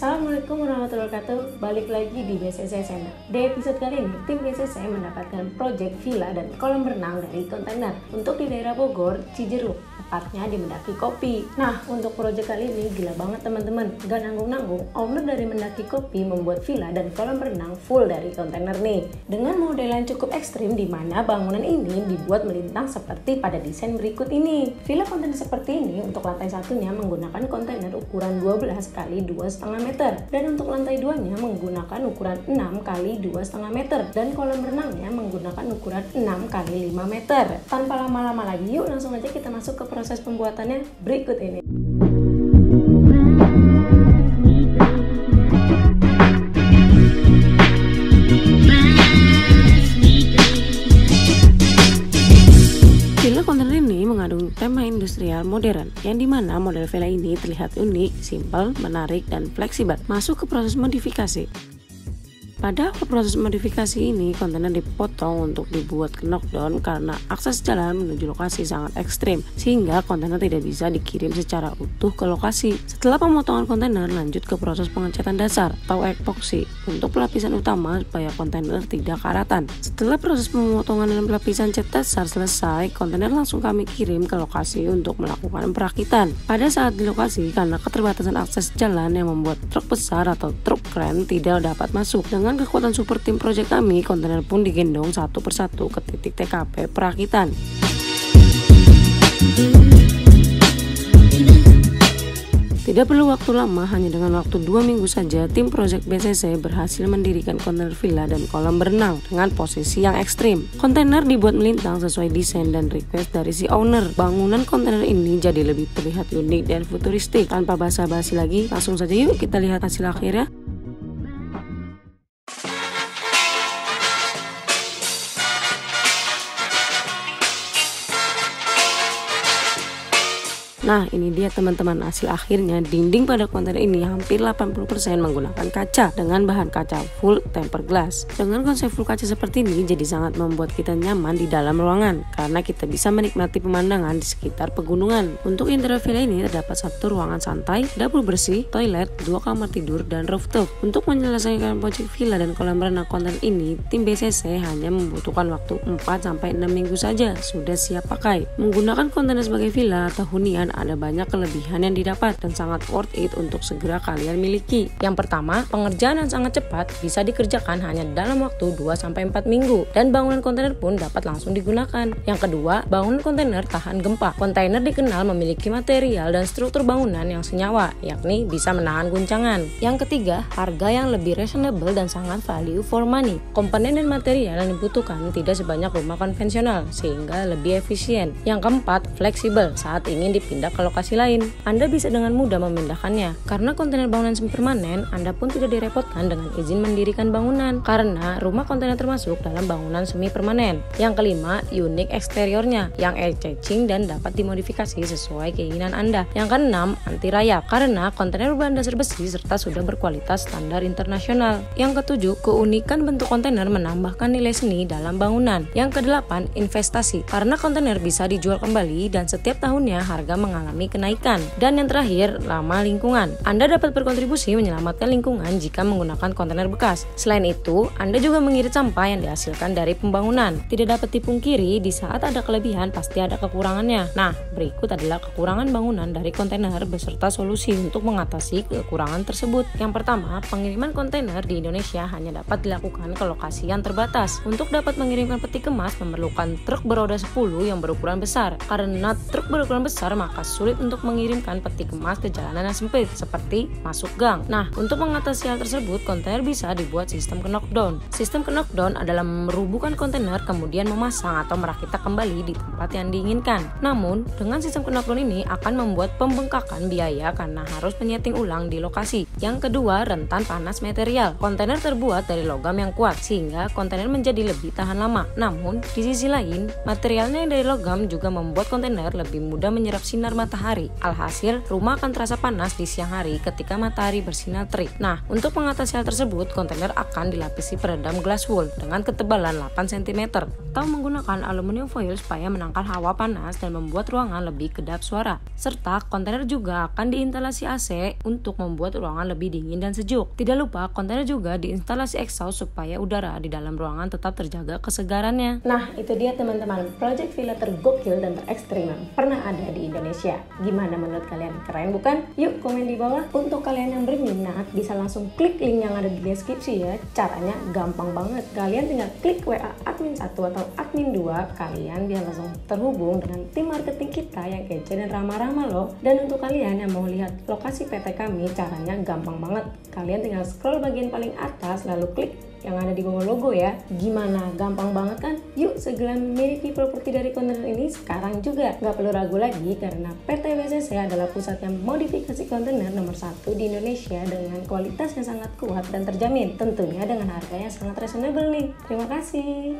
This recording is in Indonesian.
Assalamualaikum warahmatullahi wabarakatuh. Balik lagi di BCC Center. Di episode kali ini, tim BCC mendapatkan proyek villa dan kolam renang dari kontainer untuk di daerah Bogor, Cijeruk, tepatnya di Mendaki Kopi. Nah, untuk proyek kali ini gila banget teman-teman. Gak nanggung-nanggung, owner dari Mendaki Kopi membuat villa dan kolam renang full dari kontainer nih. Dengan model yang cukup ekstrim di mana bangunan ini dibuat melintang seperti pada desain berikut ini. Villa kontainer seperti ini untuk lantai satunya menggunakan kontainer ukuran 12 kali 2,5 meter dan untuk lantai 2-nya menggunakan ukuran 6 kali 2,5 meter dan kolam renangnya menggunakan ukuran 6 kali 5 meter. Tanpa lama-lama lagi, yuk langsung aja kita masuk ke proses pembuatannya berikut ini. Villa kontainer ini mengandung tema industrial modern, yang dimana model villa ini terlihat unik, simpel, menarik, dan fleksibel. Masuk ke proses modifikasi. Pada proses modifikasi ini, kontainer dipotong untuk dibuat knockdown karena akses jalan menuju lokasi sangat ekstrim, sehingga kontainer tidak bisa dikirim secara utuh ke lokasi. Setelah pemotongan kontainer, lanjut ke proses pengecatan dasar atau epoksi untuk pelapisan utama supaya kontainer tidak karatan. Setelah proses pemotongan dan pelapisan cat dasar selesai, kontainer langsung kami kirim ke lokasi untuk melakukan perakitan. Pada saat di lokasi, karena keterbatasan akses jalan yang membuat truk besar atau truk kren tidak dapat masuk, dengan kekuatan super tim proyek kami, kontainer pun digendong satu persatu ke titik TKP perakitan. Tidak perlu waktu lama, hanya dengan waktu 2 minggu saja, tim proyek BCC berhasil mendirikan kontainer villa dan kolam berenang dengan posisi yang ekstrim. Kontainer dibuat melintang sesuai desain dan request dari si owner. Bangunan kontainer ini jadi lebih terlihat unik dan futuristik. Tanpa basa-basi lagi, langsung saja yuk kita lihat hasil akhirnya. Nah, ini dia teman-teman hasil akhirnya. Dinding pada kontainer ini hampir 80% menggunakan kaca dengan bahan kaca full tempered glass. Dengan konsep full kaca seperti ini jadi sangat membuat kita nyaman di dalam ruangan karena kita bisa menikmati pemandangan di sekitar pegunungan. Untuk interior villa ini terdapat satu ruangan santai, dapur bersih, toilet, 2 kamar tidur, dan rooftop. Untuk menyelesaikan proyek villa dan kolam renang kontainer ini, tim BCC hanya membutuhkan waktu 4-6 minggu saja sudah siap pakai. Menggunakan kontainer sebagai villa atau hunian ada banyak kelebihan yang didapat dan sangat worth it untuk segera kalian miliki. Yang pertama, pengerjaan yang sangat cepat bisa dikerjakan hanya dalam waktu 2-4 minggu dan bangunan kontainer pun dapat langsung digunakan. Yang kedua, bangunan kontainer tahan gempa. Kontainer dikenal memiliki material dan struktur bangunan yang senyawa, yakni bisa menahan guncangan. Yang ketiga, harga yang lebih reasonable dan sangat value for money. Komponen dan material yang dibutuhkan tidak sebanyak rumah konvensional sehingga lebih efisien. Yang keempat, fleksibel saat ingin dipindah ke lokasi lain. Anda bisa dengan mudah memindahkannya. Karena kontainer bangunan semi permanen, Anda pun tidak direpotkan dengan izin mendirikan bangunan karena rumah kontainer termasuk dalam bangunan semi permanen. Yang kelima, unik eksteriornya yang eye-catching dan dapat dimodifikasi sesuai keinginan Anda. Yang keenam, anti rayap karena kontainer berbahan dasar besi serta sudah berkualitas standar internasional. Yang ketujuh, keunikan bentuk kontainer menambahkan nilai seni dalam bangunan. Yang kedelapan, investasi karena kontainer bisa dijual kembali dan setiap tahunnya harga mengalami kenaikan. Dan yang terakhir, ramah lingkungan. Anda dapat berkontribusi menyelamatkan lingkungan jika menggunakan kontainer bekas. Selain itu, Anda juga mengirit sampah yang dihasilkan dari pembangunan. Tidak dapat dipungkiri, di saat ada kelebihan pasti ada kekurangannya. Nah, berikut adalah kekurangan bangunan dari kontainer beserta solusi untuk mengatasi kekurangan tersebut. Yang pertama, pengiriman kontainer di Indonesia hanya dapat dilakukan ke lokasi yang terbatas. Untuk dapat mengirimkan peti kemas memerlukan truk beroda 10 yang berukuran besar. Karena truk berukuran besar, maka sulit untuk mengirimkan peti kemas ke jalanan yang sempit seperti masuk gang. Nah, untuk mengatasi hal tersebut, kontainer bisa dibuat sistem knockdown. Sistem knockdown adalah merubuhkan kontainer kemudian memasang atau merakitnya kembali di tempat yang diinginkan. Namun, dengan sistem knockdown ini akan membuat pembengkakan biaya karena harus menyeting ulang di lokasi. Yang kedua, rentan panas material. Kontainer terbuat dari logam yang kuat sehingga kontainer menjadi lebih tahan lama. Namun, di sisi lain, materialnya yang dari logam juga membuat kontainer lebih mudah menyerap sinar sinar matahari. Alhasil, rumah akan terasa panas di siang hari ketika matahari bersinar terik. Nah, untuk mengatasi hal tersebut, kontainer akan dilapisi peredam glass wool dengan ketebalan 8 cm atau menggunakan aluminium foil supaya menangkal hawa panas dan membuat ruangan lebih kedap suara. Serta, kontainer juga akan diinstalasi AC untuk membuat ruangan lebih dingin dan sejuk. Tidak lupa, kontainer juga diinstalasi exhaust supaya udara di dalam ruangan tetap terjaga kesegarannya. Nah, itu dia teman-teman, project villa tergokil dan terekstrim yang pernah ada di Indonesia. Gimana menurut kalian? Keren bukan? Yuk komen di bawah. Untuk kalian yang berminat bisa langsung klik link yang ada di deskripsi ya. Caranya gampang banget. Kalian tinggal klik WA admin 1 atau admin 2. Kalian bisa langsung terhubung dengan tim marketing kita yang kece dan ramah-ramah loh. Dan untuk kalian yang mau lihat lokasi PT kami, caranya gampang banget. Kalian tinggal scroll bagian paling atas lalu klik yang ada di bawah logo ya. Gimana? Gampang banget kan? Yuk segera memiliki properti dari kontainer ini sekarang juga. Gak perlu ragu lagi karena PT WCC adalah pusat yang modifikasi kontainer nomor 1 di Indonesia dengan kualitas yang sangat kuat dan terjamin. Tentunya dengan harga yang sangat reasonable nih. Terima kasih.